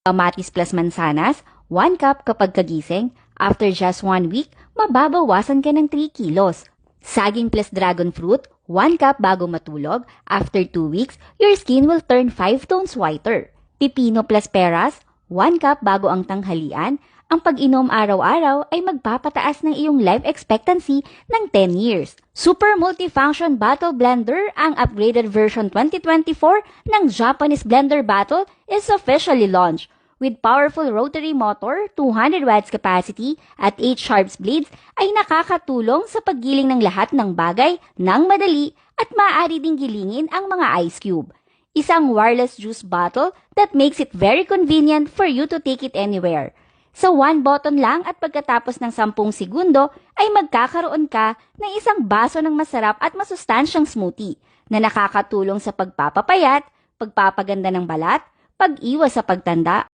Kamatis plus mansanas, 1 cup kapag kagising. After just 1 week, mababawasan ka ng 3 kilos. Saging plus dragon fruit, 1 cup bago matulog. After 2 weeks, your skin will turn 5 tones whiter. Pipino plus peras, 1 cup bago ang tanghalian. Ang pag-inom araw-araw ay magpapataas ng iyong life expectancy ng 10 years. Super Multifunction Bottle Blender, ang upgraded version 2024 ng Japanese Blender Bottle is officially launched. With powerful rotary motor, 200 watts capacity at 8 sharps blades ay nakakatulong sa paggiling ng lahat ng bagay ng madali at maaari ding gilingin ang mga ice cube. Isang wireless juice bottle that makes it very convenient for you to take it anywhere. Sa 1 button lang at pagkatapos ng 10 segundo ay magkakaroon ka ng isang baso ng masarap at masustansyang smoothie na nakakatulong sa pagpapapayat, pagpapaganda ng balat, pag-iwas sa pagtanda